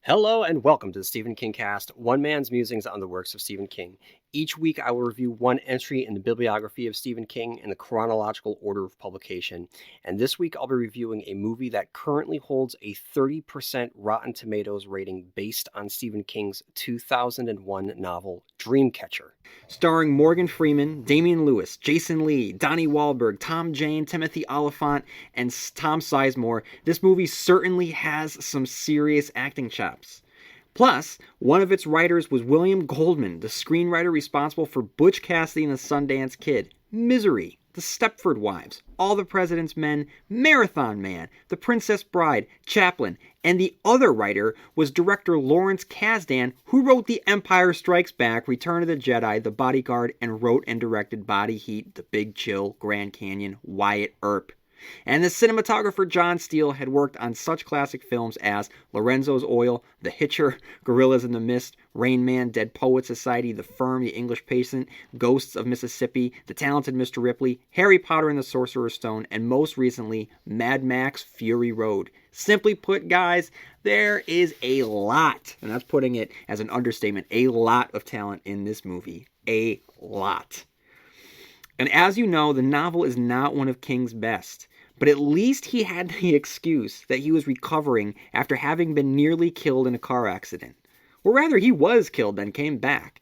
Hello and welcome to the Stephen Kingcast, one man's musings on the works of Stephen King. Each week I will review one entry in the bibliography of Stephen King in the chronological order of publication. And this week I'll be reviewing a movie that currently holds a 30% Rotten Tomatoes rating based on Stephen King's 2001 novel, Dreamcatcher. Starring Morgan Freeman, Damian Lewis, Jason Lee, Donnie Wahlberg, Tom Jane, Timothy Olyphant, and Tom Sizemore, this movie certainly has some serious acting chops. Plus, one of its writers was William Goldman, the screenwriter responsible for Butch Cassidy and the Sundance Kid, Misery, The Stepford Wives, All the President's Men, Marathon Man, The Princess Bride, Chaplin, and the other writer was director Lawrence Kasdan, who wrote The Empire Strikes Back, Return of the Jedi, The Bodyguard, and wrote and directed Body Heat, The Big Chill, Grand Canyon, Wyatt Earp. And the cinematographer John Steele had worked on such classic films as Lorenzo's Oil, The Hitcher, Gorillas in the Mist, Rain Man, Dead Poets Society, The Firm, The English Patient, Ghosts of Mississippi, The Talented Mr. Ripley, Harry Potter and the Sorcerer's Stone, and most recently, Mad Max Fury Road. Simply put, guys, there is a lot, and that's putting it as an understatement, a lot of talent in this movie. A lot. And as you know, the novel is not one of King's best. But at least he had the excuse that he was recovering after having been nearly killed in a car accident. Or rather, he was killed, then came back.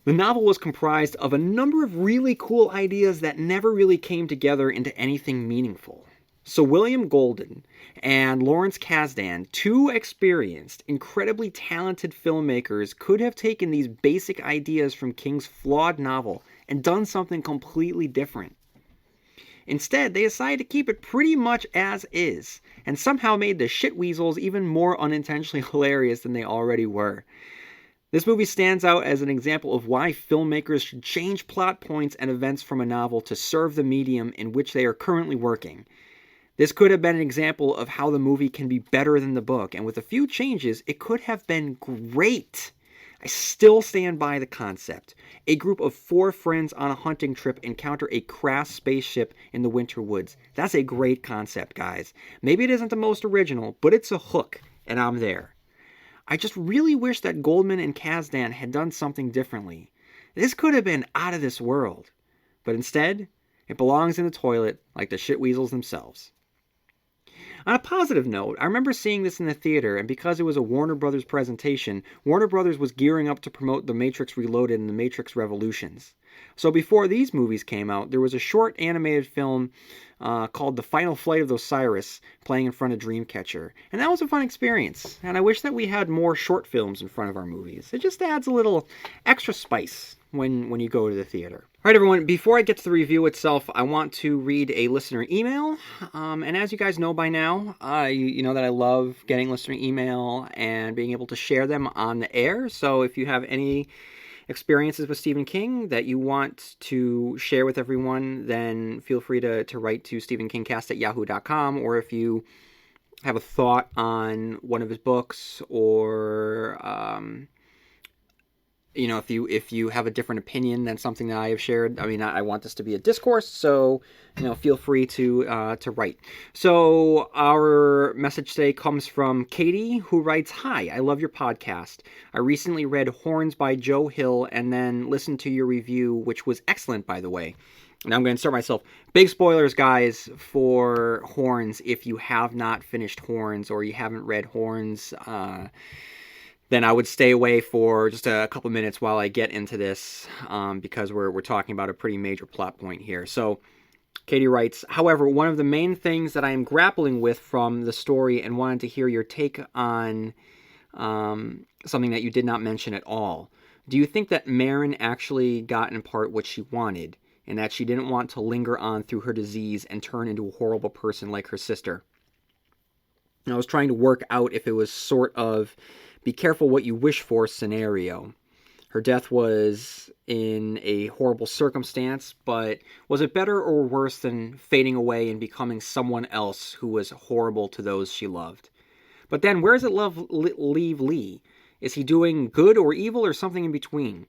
The novel was comprised of a number of really cool ideas that never really came together into anything meaningful. So William Goldman and Lawrence Kasdan, two experienced, incredibly talented filmmakers, could have taken these basic ideas from King's flawed novel and done something completely different. Instead, they decided to keep it pretty much as is, and somehow made the shitweasels even more unintentionally hilarious than they already were. This movie stands out as an example of why filmmakers should change plot points and events from a novel to serve the medium in which they are currently working. This could have been an example of how the movie can be better than the book, and with a few changes, it could have been great. I still stand by the concept. A group of 4 friends on a hunting trip encounter a crashed spaceship in the winter woods. That's a great concept, guys. Maybe it isn't the most original, but it's a hook, and I'm there. I just really wish that Goldman and Kasdan had done something differently. This could have been out of this world. But instead, it belongs in the toilet like the shitweasels themselves. On a positive note, I remember seeing this in the theater, and because it was a Warner Brothers presentation, Warner Brothers was gearing up to promote The Matrix Reloaded and The Matrix Revolutions. So before these movies came out, there was a short animated film called The Final Flight of Osiris playing in front of Dreamcatcher. And that was a fun experience, and I wish that we had more short films in front of our movies. It just adds a little extra spice when you go to the theater. All right, everyone, before I get to the review itself, I want to read a listener email. And as you guys know by now, you know that I love getting listener email and being able to share them on the air. So if you have any experiences with Stephen King that you want to share with everyone, then feel free to write to stephenkingcast@yahoo.com. Or if you have a thought on one of his books, or if you have a different opinion than something that I have shared, I mean, I want this to be a discourse, so, feel free to write. So our message today comes from Katie, who writes, "Hi, I love your podcast. I recently read Horns by Joe Hill and then listened to your review, which was excellent, by the way." Now I'm going to start myself. Big spoilers, guys, for Horns. If you have not finished Horns or you haven't read Horns, then I would stay away for just a couple minutes while I get into this, because we're talking about a pretty major plot point here. So Katie writes, "However, one of the main things that I am grappling with from the story and wanted to hear your take on something that you did not mention at all. Do you think that Marin actually got in part what she wanted, and that she didn't want to linger on through her disease and turn into a horrible person like her sister?" And I was trying to work out if it was sort of be careful what you wish for scenario. Her death was in a horrible circumstance, but was it better or worse than fading away and becoming someone else who was horrible to those she loved? But then where does it leave Lee? Is he doing good or evil or something in between?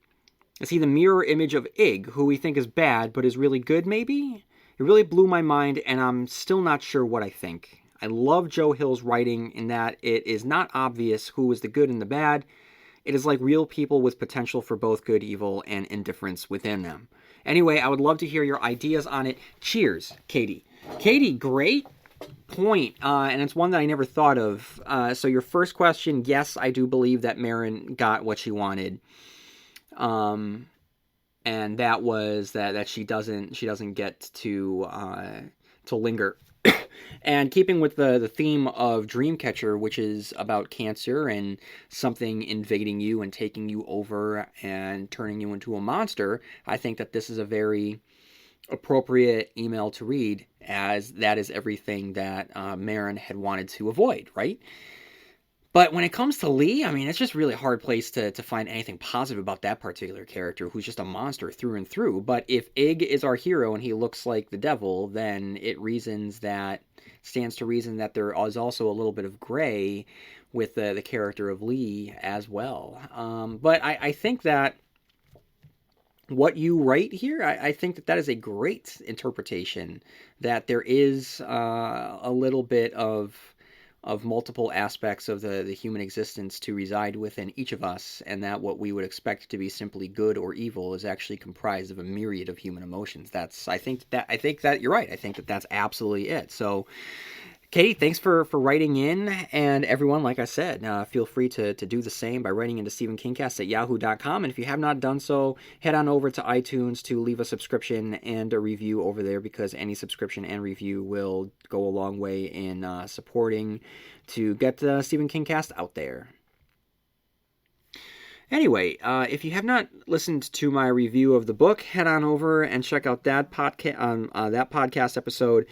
Is he the mirror image of Ig, who we think is bad but is really good maybe? It really blew my mind, and I'm still not sure what I think. I love Joe Hill's writing in that it is not obvious who is the good and the bad. It is like real people with potential for both good, evil, and indifference within them. Anyway, I would love to hear your ideas on it. Cheers, Katie. Katie, great point, and it's one that I never thought of. So your first question, yes, I do believe that Marin got what she wanted. And that was that she doesn't get to linger. And keeping with the theme of Dreamcatcher, which is about cancer and something invading you and taking you over and turning you into a monster, I think that this is a very appropriate email to read, as that is everything that Marin had wanted to avoid, right? But when it comes to Lee, I mean, it's just really hard place to find anything positive about that particular character, who's just a monster through and through. But if Ig is our hero and he looks like the devil, then it stands to reason that there is also a little bit of gray with the character of Lee as well. But I think that what you write here, I think that is a great interpretation, that there is a little bit of multiple aspects of the human existence to reside within each of us, and that what we would expect to be simply good or evil is actually comprised of a myriad of human emotions. I think that you're right. I think that that's absolutely it. So, Katie, thanks for writing in, and everyone, like I said, feel free to do the same by writing into stephenkingcast@yahoo.com, and if you have not done so, head on over to iTunes to leave a subscription and a review over there, because any subscription and review will go a long way in supporting to get Stephen Kingcast out there. Anyway, if you have not listened to my review of the book, head on over and check out that podcast episode.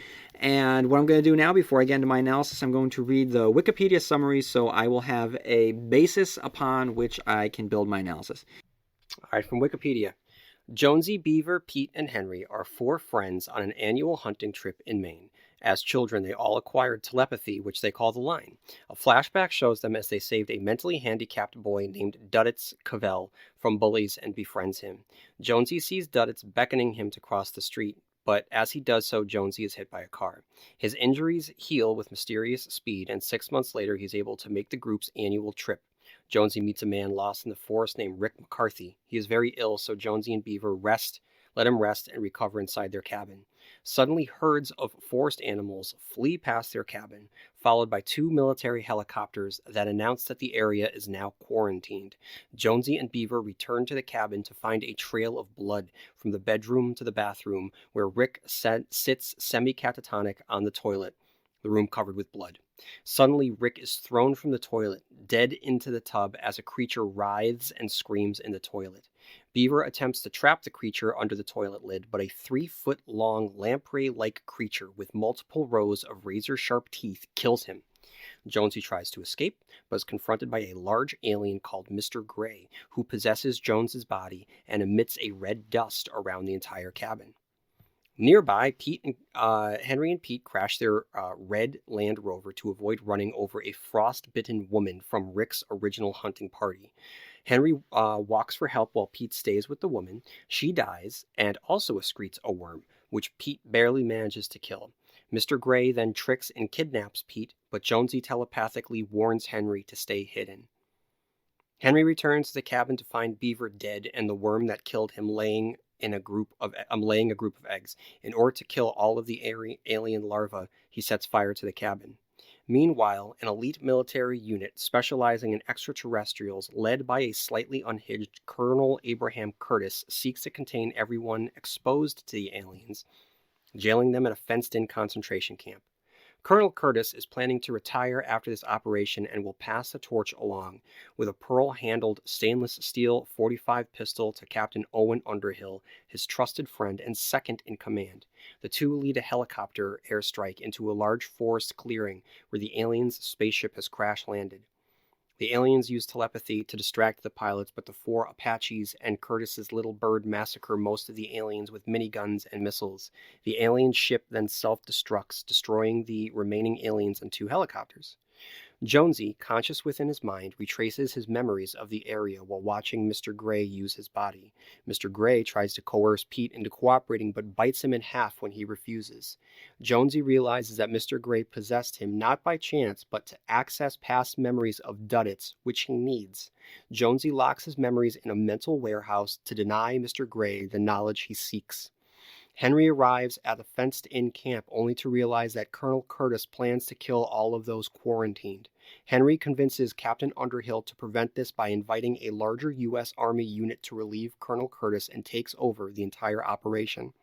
And what I'm going to do now, before I get into my analysis, I'm going to read the Wikipedia summary, so I will have a basis upon which I can build my analysis. All right, from Wikipedia. Jonesy, Beaver, Pete, and Henry are 4 friends on an annual hunting trip in Maine. As children, they all acquired telepathy, which they call the line. A flashback shows them as they saved a mentally handicapped boy named Duddits Cavell from bullies and befriends him. Jonesy sees Duddits beckoning him to cross the street, but as he does so, Jonesy is hit by a car. His injuries heal with mysterious speed, and 6 months later, he's able to make the group's annual trip. Jonesy meets a man lost in the forest named Rick McCarthy. He is very ill, so Jonesy and Beaver let him rest and recover inside their cabin. Suddenly, herds of forest animals flee past their cabin, followed by 2 military helicopters that announce that the area is now quarantined. Jonesy and Beaver return to the cabin to find a trail of blood from the bedroom to the bathroom, where Rick sits semi-catatonic on the toilet, the room covered with blood. Suddenly, Rick is thrown from the toilet, dead into the tub, as a creature writhes and screams in the toilet. Beaver attempts to trap the creature under the toilet lid, but a 3-foot-long lamprey-like creature with multiple rows of razor-sharp teeth kills him. Jonesy tries to escape, but is confronted by a large alien called Mr. Gray, who possesses Jones's body and emits a red dust around the entire cabin. Nearby, Henry and Pete crash their red Land Rover to avoid running over a frost-bitten woman from Rick's original hunting party. Henry walks for help while Pete stays with the woman. She dies and also excretes a worm, which Pete barely manages to kill. Mr. Gray then tricks and kidnaps Pete, but Jonesy telepathically warns Henry to stay hidden. Henry returns to the cabin to find Beaver dead and the worm that killed him laying a group of eggs. In order to kill all of the alien larvae, he sets fire to the cabin. Meanwhile, an elite military unit specializing in extraterrestrials, led by a slightly unhinged Colonel Abraham Curtis, seeks to contain everyone exposed to the aliens, jailing them in a fenced-in concentration camp. Colonel Curtis is planning to retire after this operation and will pass the torch along with a pearl-handled stainless steel .45 pistol to Captain Owen Underhill, his trusted friend and second in command. The two lead a helicopter airstrike into a large forest clearing where the aliens' spaceship has crash-landed. The aliens use telepathy to distract the pilots, but the 4 Apaches and Curtis's little bird massacre most of the aliens with miniguns and missiles. The alien ship then self-destructs, destroying the remaining aliens and 2 helicopters. Jonesy, conscious within his mind, retraces his memories of the area while watching Mr. Gray use his body. Mr. Gray tries to coerce Pete into cooperating but bites him in half when he refuses. Jonesy realizes that Mr. Gray possessed him not by chance but to access past memories of Duddits, which he needs. Jonesy locks his memories in a mental warehouse to deny Mr. Gray the knowledge he seeks. Henry arrives at the fenced-in camp only to realize that Colonel Curtis plans to kill all of those quarantined. Henry convinces Captain Underhill to prevent this by inviting a larger U.S. Army unit to relieve Colonel Curtis and takes over the entire operation.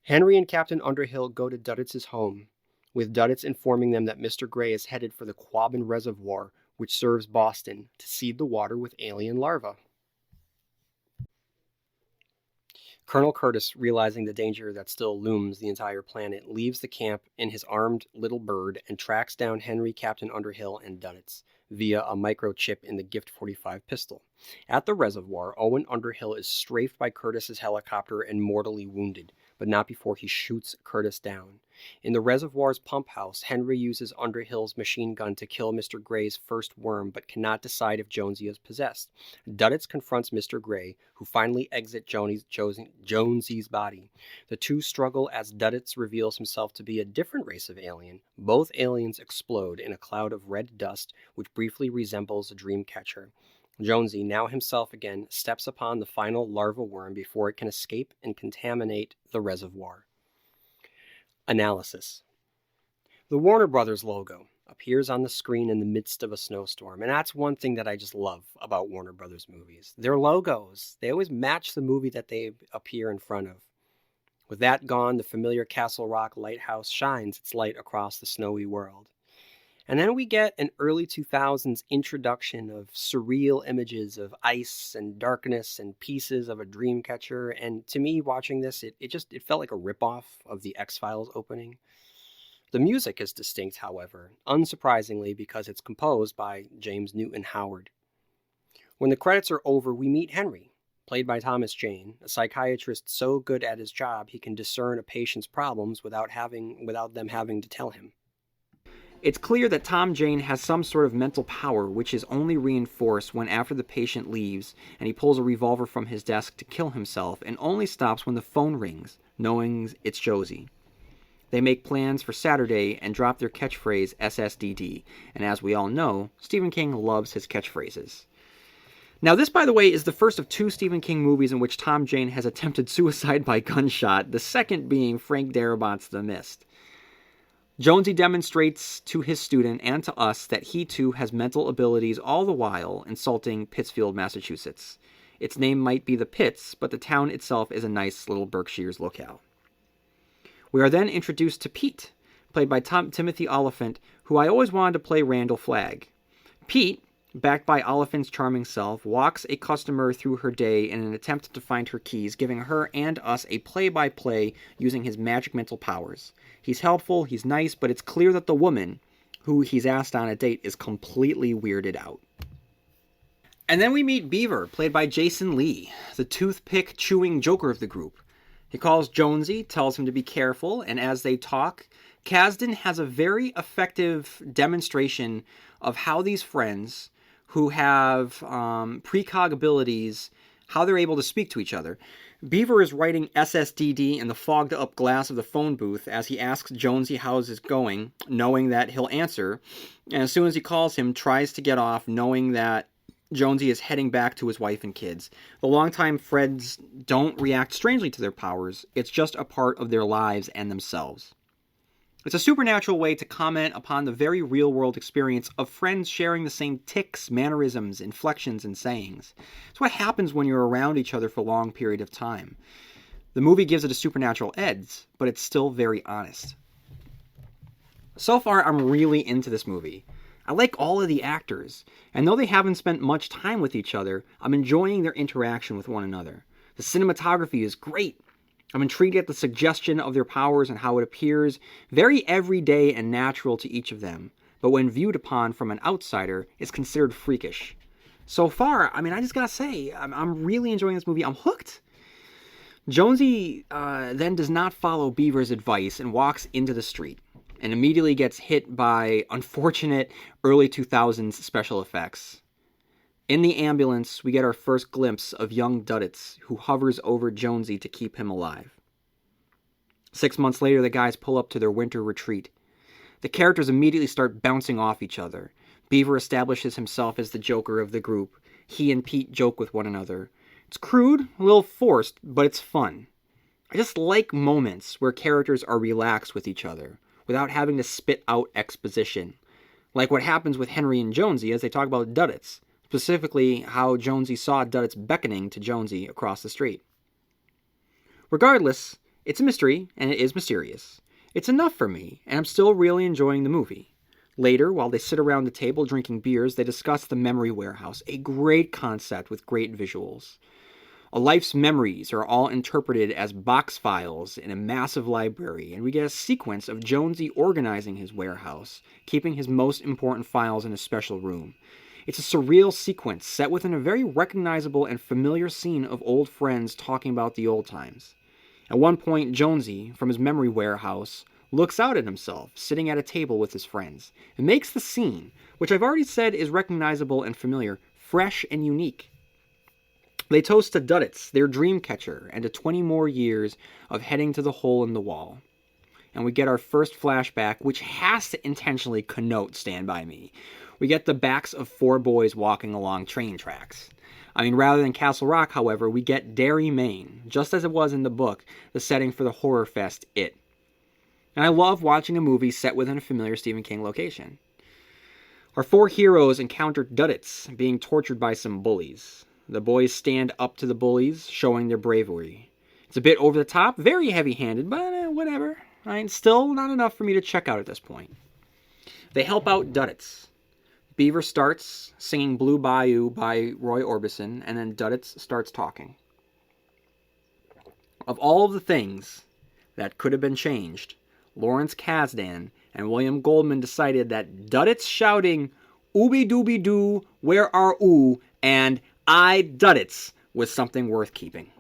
Henry and Captain Underhill go to Duddits' home, with Duddits informing them that Mr. Gray is headed for the Quabbin Reservoir, which serves Boston, to seed the water with alien larvae. Colonel Curtis, realizing the danger that still looms the entire planet, leaves the camp in his armed little bird and tracks down Henry, Captain Underhill, and Duddits via a microchip in the Gift 45 pistol. At the reservoir, Owen Underhill is strafed by Curtis's helicopter and mortally wounded, but not before he shoots Curtis down. In the reservoir's pump house, Henry uses Underhill's machine gun to kill Mr. Gray's first worm, but cannot decide if Jonesy is possessed. Duddits confronts Mr. Gray, who finally exits Jonesy's body. The two struggle as Duddits reveals himself to be a different race of alien. Both aliens explode in a cloud of red dust, which briefly resembles a Dreamcatcher. Jonesy, now himself again, steps upon the final larva worm before it can escape and contaminate the reservoir. Analysis. The Warner Brothers logo appears on the screen in the midst of a snowstorm, and that's one thing that I just love about Warner Brothers movies. Their logos, they always match the movie that they appear in front of. With that gone, the familiar Castle Rock lighthouse shines its light across the snowy world. And then we get an early 2000s introduction of surreal images of ice and darkness and pieces of a Dreamcatcher. And to me, watching this, it felt like a ripoff of the X-Files opening. The music is distinct, however, unsurprisingly because it's composed by James Newton Howard. When the credits are over, we meet Henry, played by Thomas Jane, a psychiatrist so good at his job he can discern a patient's problems without them having to tell him. It's clear that Tom Jane has some sort of mental power, which is only reinforced when after the patient leaves and he pulls a revolver from his desk to kill himself and only stops when the phone rings, knowing it's Josie. They make plans for Saturday and drop their catchphrase SSDD, and as we all know, Stephen King loves his catchphrases. Now this, by the way, is the first of two Stephen King movies in which Tom Jane has attempted suicide by gunshot, the second being Frank Darabont's The Mist. Jonesy demonstrates to his student and to us that he too has mental abilities, all the while insulting Pittsfield, Massachusetts. Its name might be the Pitts, but the town itself is a nice little Berkshire's locale. We are then introduced to Pete, played by Timothy Olyphant, who I always wanted to play Randall Flagg. Pete, backed by Olyphant's charming self, walks a customer through her day in an attempt to find her keys, giving her and us a play-by-play using his magic mental powers. He's helpful, he's nice, but it's clear that the woman, who he's asked on a date, is completely weirded out. And then we meet Beaver, played by Jason Lee, the toothpick-chewing joker of the group. He calls Jonesy, tells him to be careful, and as they talk, Kasdan has a very effective demonstration of how these friends who have precog abilities, how they're able to speak to each other. Beaver is writing SSDD in the fogged-up glass of the phone booth as he asks Jonesy how's it going, knowing that he'll answer, and as soon as he calls him, tries to get off, knowing that Jonesy is heading back to his wife and kids. The longtime friends don't react strangely to their powers. It's just a part of their lives and themselves. It's a supernatural way to comment upon the very real-world experience of friends sharing the same tics, mannerisms, inflections, and sayings. It's what happens when you're around each other for a long period of time. The movie gives it a supernatural edge, but it's still very honest. So far, I'm really into this movie. I like all of the actors, and though they haven't spent much time with each other, I'm enjoying their interaction with one another. The cinematography is great. I'm intrigued at the suggestion of their powers and how it appears very everyday and natural to each of them, but when viewed upon from an outsider, is considered freakish. So far, I just gotta say, I'm really enjoying this movie. I'm hooked. Jonesy then does not follow Beaver's advice and walks into the street. and immediately gets hit by unfortunate early 2000s special effects. In the ambulance, we get our first glimpse of young Duddits, who hovers over Jonesy to keep him alive. 6 months later, the guys pull up to their winter retreat. The characters immediately start bouncing off each other. Beaver establishes himself as the joker of the group. He and Pete joke with one another. It's crude, a little forced, but it's fun. I just like moments where characters are relaxed with each other, without having to spit out exposition. Like what happens with Henry and Jonesy as they talk about Duddits, specifically how Jonesy saw Duddits beckoning to Jonesy across the street. Regardless, it's a mystery, and it is mysterious. It's enough for me, and I'm still really enjoying the movie. Later, while they sit around the table drinking beers, they discuss the memory warehouse, a great concept with great visuals. A life's memories are all interpreted as box files in a massive library, and we get a sequence of Jonesy organizing his warehouse, keeping his most important files in a special room. It's a surreal sequence set within a very recognizable and familiar scene of old friends talking about the old times. At one point, Jonesy, from his memory warehouse, looks out at himself, sitting at a table with his friends. It makes the scene, which I've already said is recognizable and familiar, fresh and unique. They toast to Duddits, their Dreamcatcher, and to 20 more years of heading to the hole in the wall. And we get our first flashback, which has to intentionally connote Stand By Me. We get the backs of 4 boys walking along train tracks. Rather than Castle Rock, however, we get Derry, Maine, just as it was in the book, the setting for the horror fest, It. And I love watching a movie set within a familiar Stephen King location. Our 4 heroes encounter Duddits being tortured by some bullies. The boys stand up to the bullies, showing their bravery. It's a bit over the top, very heavy-handed, but whatever. Still not enough for me to check out at this point. They help out Duddits. Beaver starts singing Blue Bayou by Roy Orbison, and then Duddits starts talking. Of all of the things that could have been changed, Lawrence Kasdan and William Goldman decided that Duddits shouting, "Ooby dooby doo, where are oo?" and "I Duddits" was something worth keeping.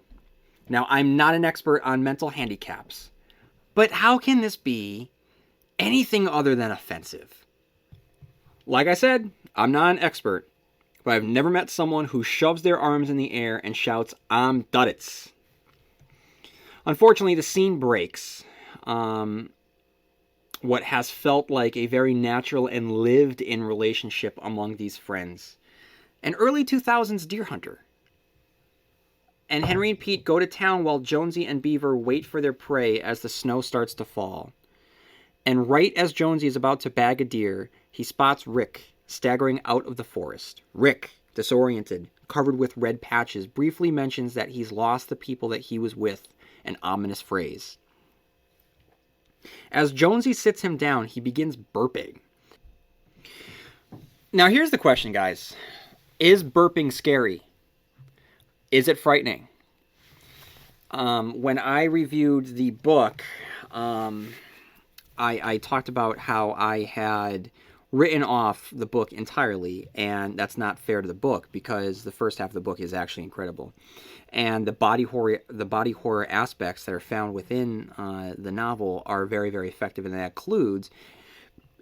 Now, I'm not an expert on mental handicaps, but how can this be anything other than offensive? Like I said, I'm not an expert, but I've never met someone who shoves their arms in the air and shouts, "I'm Duddits." Unfortunately, the scene breaks. What has felt like a very natural and lived-in relationship among these friends. An early 2000s Deer Hunter. And Henry and Pete go to town while Jonesy and Beaver wait for their prey as the snow starts to fall. And right as Jonesy is about to bag a deer, he spots Rick staggering out of the forest. Rick, disoriented, covered with red patches, briefly mentions that he's lost the people that he was with, an ominous phrase. As Jonesy sits him down, he begins burping. Now here's the question, guys. Is burping scary? Is it frightening? When I reviewed the book, I talked about how I had written off the book entirely, and that's not fair to the book because the first half of the book is actually incredible, and the body horror aspects that are found within the novel are very, very effective, and that includes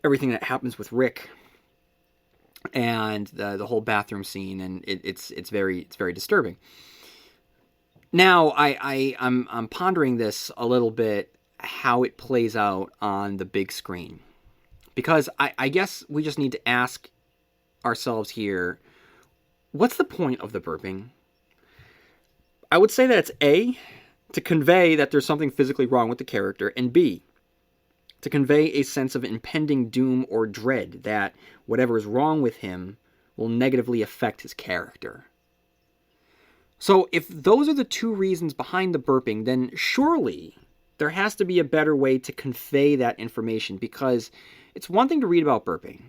everything that happens with Rick and the whole bathroom scene, and it's very disturbing. Now I'm pondering this a little bit, how it plays out on the big screen. Because I guess we just need to ask ourselves here, what's the point of the burping? I would say that it's A, to convey that there's something physically wrong with the character, and B, to convey a sense of impending doom or dread that whatever is wrong with him will negatively affect his character. So if those are the 2 reasons behind the burping, then surely there has to be a better way to convey that information, because it's one thing to read about burping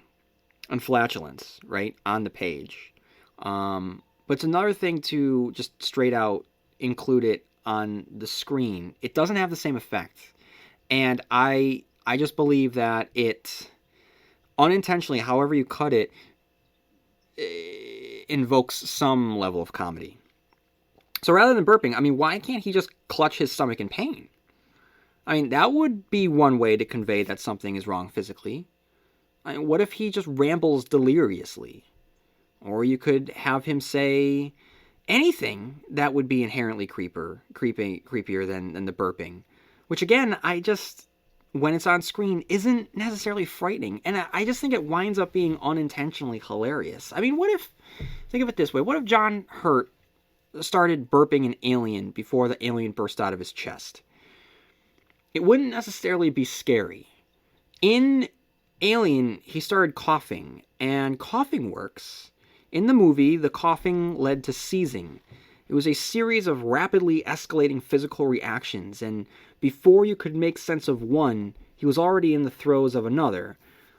and flatulence, right, on the page. But it's another thing to just straight out include it on the screen. It doesn't have the same effect. And I just believe that it, unintentionally, however you cut it, invokes some level of comedy. So rather than burping, why can't he just clutch his stomach in pain? I mean, that would be one way to convey that something is wrong physically. I mean, what if he just rambles deliriously? Or you could have him say anything that would be inherently creepier than the burping. Which again, when it's on screen, isn't necessarily frightening. And I just think it winds up being unintentionally hilarious. I mean, think of it this way. What if John Hurt started burping an alien before the alien burst out of his chest? It wouldn't necessarily be scary. In Alien, he started coughing, and coughing works. In the movie, the coughing led to seizing. It was a series of rapidly escalating physical reactions, and before you could make sense of one, he was already in the throes of another.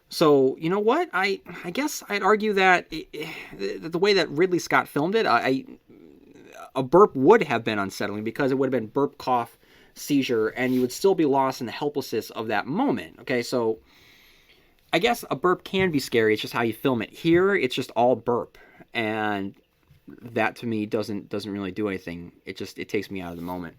So, you know what? I guess I'd argue that the way that Ridley Scott filmed it, a burp would have been unsettling because it would have been burp, cough, seizure, and you would still be lost in the helplessness of that moment. Okay, so I guess a burp can be scary. It's just how you film it. Here, it's just all burp, and that to me doesn't really do anything. It takes me out of the moment.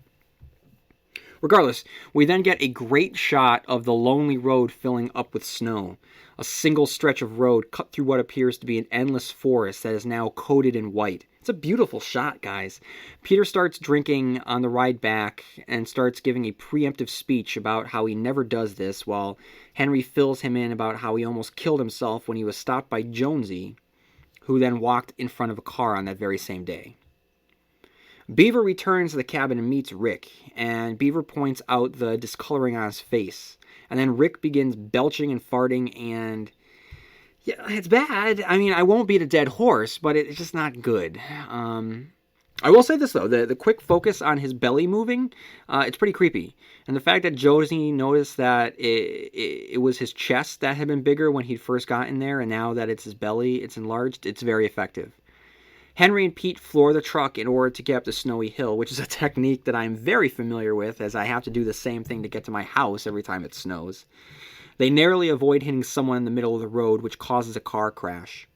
Regardless, we then get a great shot of the lonely road filling up with snow. A single stretch of road cut through what appears to be an endless forest that is now coated in white. It's a beautiful shot, guys. Peter starts drinking on the ride back and starts giving a preemptive speech about how he never does this, while Henry fills him in about how he almost killed himself when he was stopped by Jonesy, who then walked in front of a car on that very same day. Beaver returns to the cabin and meets Rick, and Beaver points out the discoloring on his face. And then Rick begins belching and farting, and yeah, it's bad. I mean, I won't beat a dead horse, but it's just not good. I will say this, though. The quick focus on his belly moving, it's pretty creepy. And the fact that Josie noticed that it was his chest that had been bigger when he'd first gotten there, and now that it's his belly, it's enlarged, it's very effective. Henry and Pete floor the truck in order to get up the snowy hill, which is a technique that I'm very familiar with, as I have to do the same thing to get to my house every time it snows. They narrowly avoid hitting someone in the middle of the road, which causes a car crash.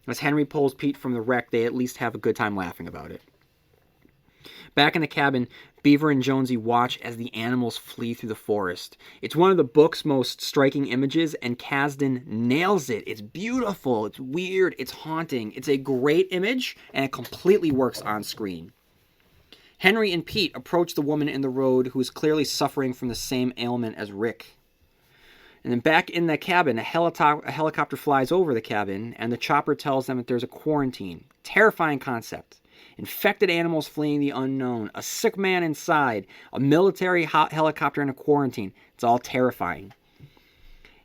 As Henry pulls Pete from the wreck, they at least have a good time laughing about it. Back in the cabin, Beaver and Jonesy watch as the animals flee through the forest. It's one of the book's most striking images, and Kasdan nails it. It's beautiful, it's weird, it's haunting. It's a great image, and it completely works on screen. Henry and Pete approach the woman in the road who is clearly suffering from the same ailment as Rick. And then back in the cabin, a helicopter flies over the cabin, and the chopper tells them that there's a quarantine. Terrifying concept. Infected animals fleeing the unknown, a sick man inside, a military helicopter in a quarantine. It's all terrifying.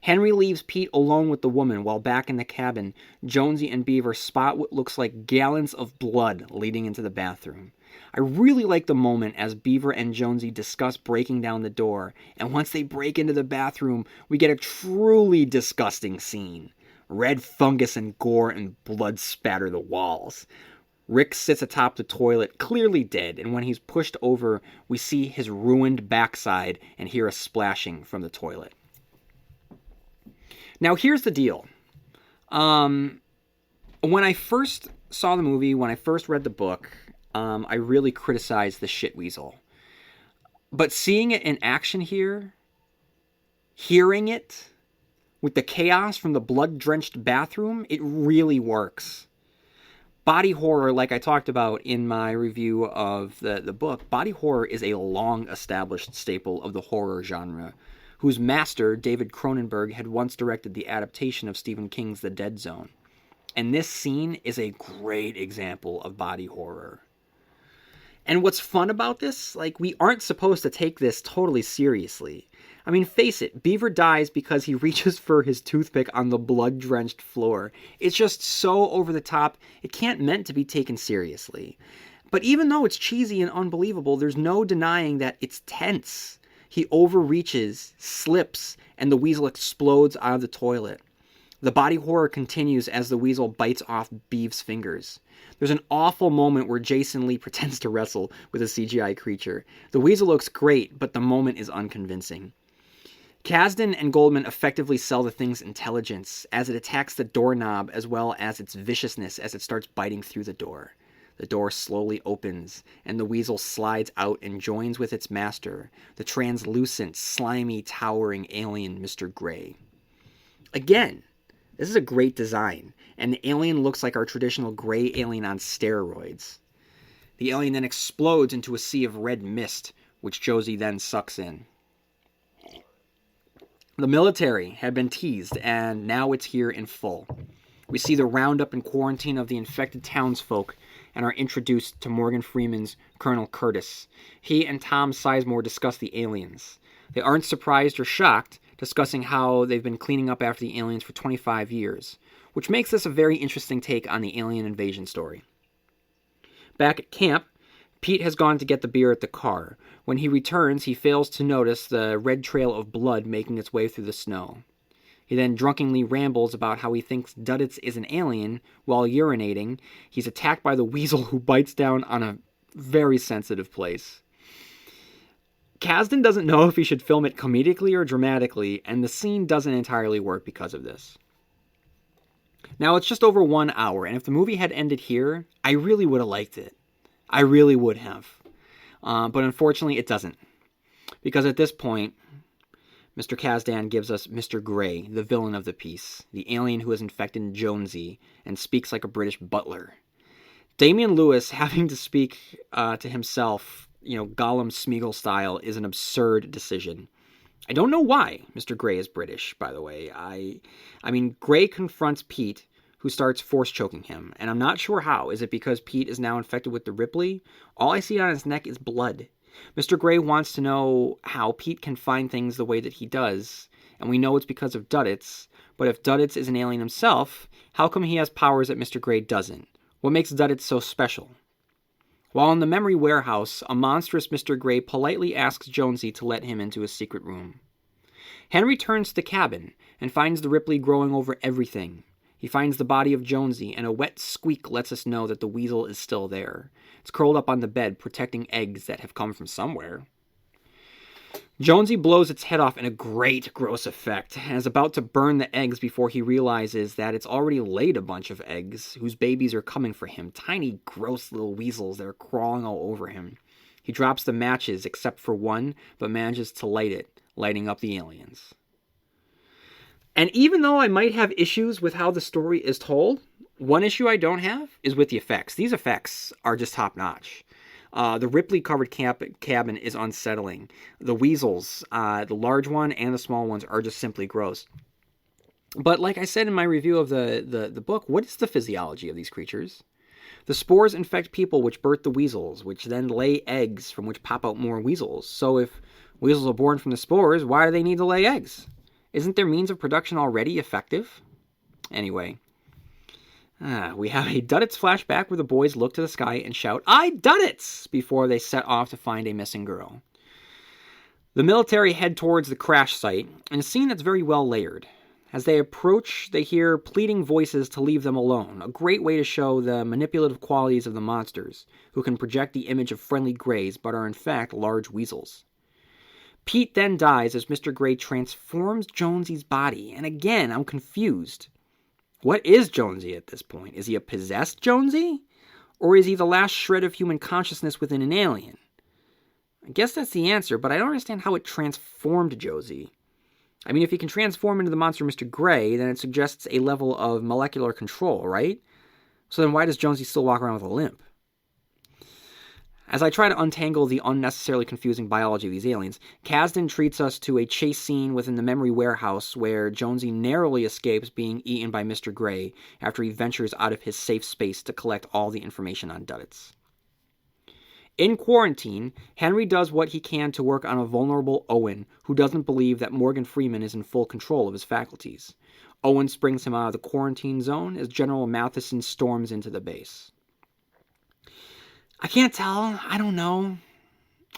Henry leaves Pete alone with the woman, while back in the cabin, Jonesy and Beaver spot what looks like gallons of blood leading into the bathroom. I really like the moment as Beaver and Jonesy discuss breaking down the door, and once they break into the bathroom, we get a truly disgusting scene. Red fungus and gore and blood spatter the walls. Rick sits atop the toilet, clearly dead, and when he's pushed over, we see his ruined backside and hear a splashing from the toilet. Now, here's the deal. When I first saw the movie, when I first read the book, I really criticized the shit weasel. But seeing it in action here, hearing it, with the chaos from the blood-drenched bathroom, it really works. Body horror, like I talked about in my review of the book, body horror is a long-established staple of the horror genre, whose master, David Cronenberg, had once directed the adaptation of Stephen King's The Dead Zone. And this scene is a great example of body horror. And what's fun about this, we aren't supposed to take this totally seriously. I mean, face it, Beaver dies because he reaches for his toothpick on the blood-drenched floor. It's just so over the top, it can't meant to be taken seriously. But even though it's cheesy and unbelievable, there's no denying that it's tense. He overreaches, slips, and the weasel explodes out of the toilet. The body horror continues as the weasel bites off Beav's fingers. There's an awful moment where Jason Lee pretends to wrestle with a CGI creature. The weasel looks great, but the moment is unconvincing. Kasdan and Goldman effectively sell the thing's intelligence as it attacks the doorknob as well as its viciousness as it starts biting through the door. The door slowly opens, and the weasel slides out and joins with its master, the translucent, slimy, towering alien Mr. Grey. Again, this is a great design, and the alien looks like our traditional gray alien on steroids. The alien then explodes into a sea of red mist, which Josie then sucks in. The military had been teased, and now it's here in full. We see the roundup and quarantine of the infected townsfolk and are introduced to Morgan Freeman's Colonel Curtis. He and Tom Sizemore discuss the aliens. They aren't surprised or shocked, discussing how they've been cleaning up after the aliens for 25 years, which makes this a very interesting take on the alien invasion story. Back at camp, Pete has gone to get the beer at the car. When he returns, he fails to notice the red trail of blood making its way through the snow. He then drunkenly rambles about how he thinks Duddits is an alien. While urinating, he's attacked by the weasel who bites down on a very sensitive place. Kasdan doesn't know if he should film it comedically or dramatically, and the scene doesn't entirely work because of this. Now, it's just over 1 hour, and if the movie had ended here, I really would have liked it. I really would have. But unfortunately, it doesn't. Because at this point, Mr. Kasdan gives us Mr. Grey, the villain of the piece, the alien who has infected Jonesy and speaks like a British butler. Damian Lewis having to speak to himself, Gollum Smeagol style, is an absurd decision. I don't know why Mr. Grey is British, by the way. I mean, Grey confronts Pete, who starts force choking him, and I'm not sure how. Is it because Pete is now infected with the Ripley? All I see on his neck is blood. Mr. Grey wants to know how Pete can find things the way that he does, and we know it's because of Duddits, but if Duddits is an alien himself, how come he has powers that Mr. Grey doesn't? What makes Duddits so special? While in the memory warehouse, a monstrous Mr. Grey politely asks Jonesy to let him into his secret room. Henry turns to the cabin and finds the Ripley growing over everything. He finds the body of Jonesy, and a wet squeak lets us know that the weasel is still there. It's curled up on the bed, protecting eggs that have come from somewhere. Jonesy blows its head off in a great gross effect, and is about to burn the eggs before he realizes that it's already laid a bunch of eggs, whose babies are coming for him, tiny, gross little weasels that are crawling all over him. He drops the matches, except for one, but manages to light it, lighting up the aliens. And even though I might have issues with how the story is told, one issue I don't have is with the effects. These effects are just top-notch. The Ripley-covered cabin is unsettling. The weasels, the large one and the small ones, are just simply gross. But like I said in my review of the book, what is the physiology of these creatures? The spores infect people, which birth the weasels, which then lay eggs from which pop out more weasels. So if weasels are born from the spores, why do they need to lay eggs? Isn't their means of production already effective? Anyway, we have a Duddits flashback where the boys look to the sky and shout, "I Duddits!" before they set off to find a missing girl. The military head towards the crash site, in a scene that's very well layered. As they approach, they hear pleading voices to leave them alone, a great way to show the manipulative qualities of the monsters, who can project the image of friendly greys but are in fact large weasels. Pete then dies as Mr. Grey transforms Jonesy's body, and again, I'm confused. What is Jonesy at this point? Is he a possessed Jonesy? Or is he the last shred of human consciousness within an alien? I guess that's the answer, but I don't understand how it transformed Jonesy. I mean, if he can transform into the monster Mr. Grey, then it suggests a level of molecular control, right? So then why does Jonesy still walk around with a limp? As I try to untangle the unnecessarily confusing biology of these aliens, Kasdan treats us to a chase scene within the memory warehouse where Jonesy narrowly escapes being eaten by Mr. Grey after he ventures out of his safe space to collect all the information on Duddits. In quarantine, Henry does what he can to work on a vulnerable Owen who doesn't believe that Morgan Freeman is in full control of his faculties. Owen springs him out of the quarantine zone as General Matheson storms into the base. I can't tell. I don't know.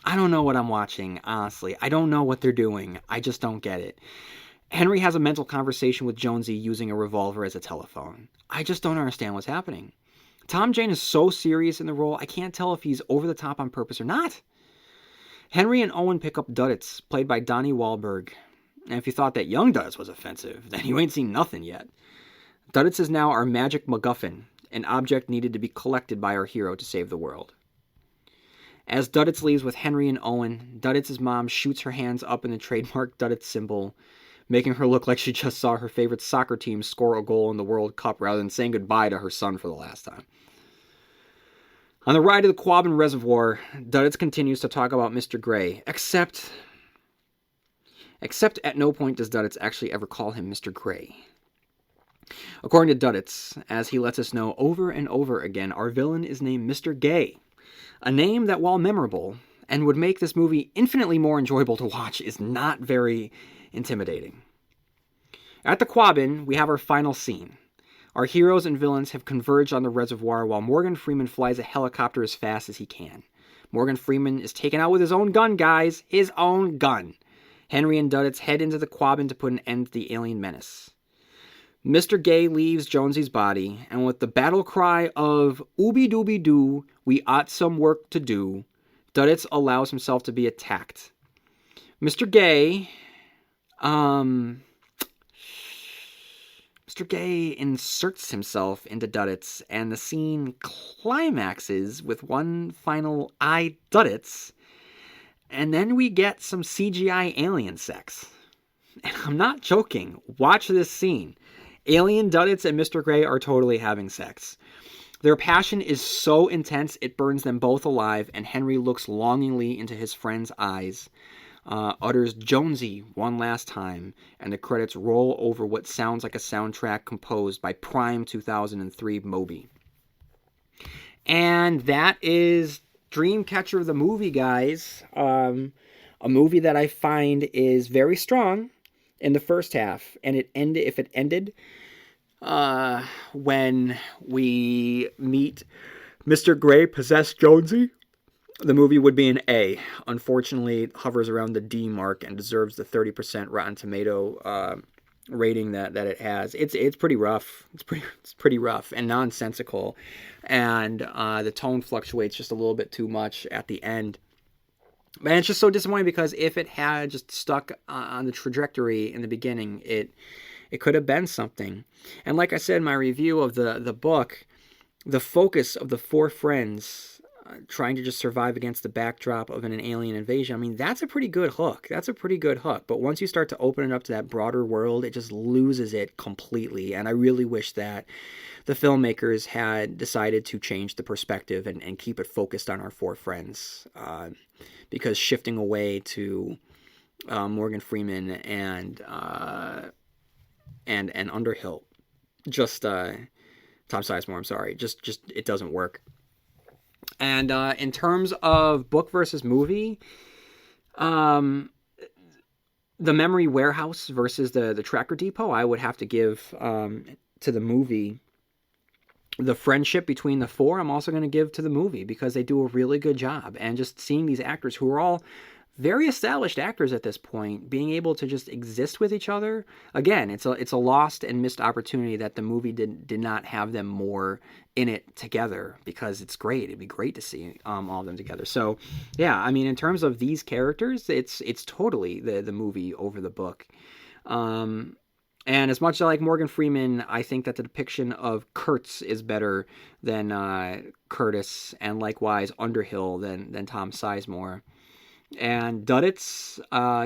I don't know what I'm watching, honestly. I don't know what they're doing. I just don't get it. Henry has a mental conversation with Jonesy using a revolver as a telephone. I just don't understand what's happening. Tom Jane is so serious in the role, I can't tell if he's over the top on purpose or not. Henry and Owen pick up Duddits, played by Donnie Wahlberg. And if you thought that young Duddits was offensive, then you ain't seen nothing yet. Duddits is now our magic MacGuffin, An object needed to be collected by our hero to save the world. As Duddits leaves with Henry and Owen, Duddits' mom shoots her hands up in the trademark Duddits symbol, making her look like she just saw her favorite soccer team score a goal in the World Cup rather than saying goodbye to her son for the last time. On the ride to the Quabbin Reservoir, Duddits continues to talk about Mr. Gray, except at no point does Duddits actually ever call him Mr. Gray. According to Duddits, as he lets us know over and over again, our villain is named Mr. Gay, a name that, while memorable and would make this movie infinitely more enjoyable to watch, is not very intimidating. At the Quabbin, we have our final scene. Our heroes and villains have converged on the reservoir while Morgan Freeman flies a helicopter as fast as he can. Morgan Freeman is taken out with his own gun, guys. His own gun. Henry and Duddits head into the Quabbin to put an end to the alien menace. Mr. Gay leaves Jonesy's body, and with the battle cry of "Ooby dooby doo, we ought some work to do," Duddits allows himself to be attacked. Mr. Gay inserts himself into Duddits, and the scene climaxes with one final "I Duddits," and then we get some CGI alien sex. And I'm not joking. Watch this scene. Alien Duddits and Mr. Gray are totally having sex. Their passion is so intense it burns them both alive, and Henry looks longingly into his friend's eyes, utters Jonesy one last time, and the credits roll over what sounds like a soundtrack composed by Prime 2003 Moby. And that is Dreamcatcher the movie, guys. A movie that I find is very strong in the first half, and if it ended when we meet Mr. Gray possess Jonesy, the movie would be an A. Unfortunately, it hovers around the D mark and deserves the 30% Rotten Tomato rating that it has. It's pretty rough. It's pretty rough and nonsensical, and the tone fluctuates just a little bit too much at the end. And it's just so disappointing because if it had just stuck on the trajectory in the beginning, it could have been something. And like I said in my review of the book, the focus of the four friends trying to just survive against the backdrop of an alien invasion, I mean, that's a pretty good hook. But once you start to open it up to that broader world, it just loses it completely. And I really wish that the filmmakers had decided to change the perspective and keep it focused on our four friends. Because shifting away to Morgan Freeman and Underhill, just Tom Sizemore, I'm sorry, just it doesn't work. And in terms of book versus movie, the Memory Warehouse versus the Tracker Depot, I would have to give to the movie. The friendship between the four, I'm also going to give to the movie because they do a really good job. And just seeing these actors who are all very established actors at this point, being able to just exist with each other. Again, it's a lost and missed opportunity that the movie did not have them more in it together, because it's great. It'd be great to see all of them together. So, yeah, I mean, in terms of these characters, it's totally the movie over the book. And as much as I like Morgan Freeman, I think that the depiction of Kurtz is better than Curtis, and likewise Underhill than Tom Sizemore. And Duddits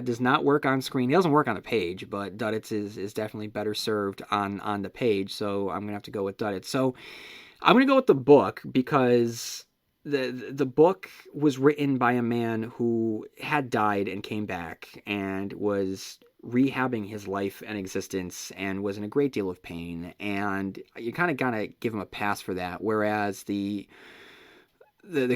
does not work on screen. He doesn't work on the page, but Duddits is definitely better served on the page, so I'm going to have to go with Duddits. So I'm going to go with the book because the book was written by a man who had died and came back and was rehabbing his life and existence and was in a great deal of pain, and you kind of gotta give him a pass for that, whereas the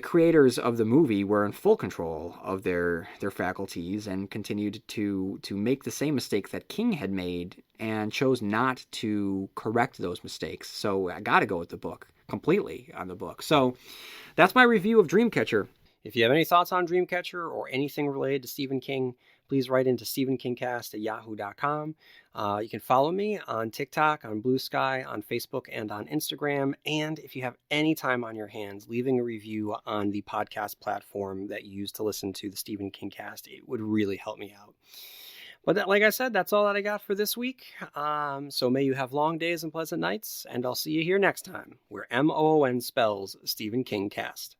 creators of the movie were in full control of their faculties and continued to make the same mistakes that King had made and chose not to correct those mistakes. So I gotta go with the book, completely on the book. So that's my review of Dreamcatcher. If you have any thoughts on Dreamcatcher or anything related to Stephen King, please write into stephenkingcast@yahoo.com. You can follow me on TikTok, on Blue Sky, on Facebook, and on Instagram. And if you have any time on your hands, leaving a review on the podcast platform that you use to listen to the Stephen Kingcast, it would really help me out. But like I said, that's all that I got for this week. So may you have long days and pleasant nights, and I'll see you here next time, where MOON spells Stephen Kingcast.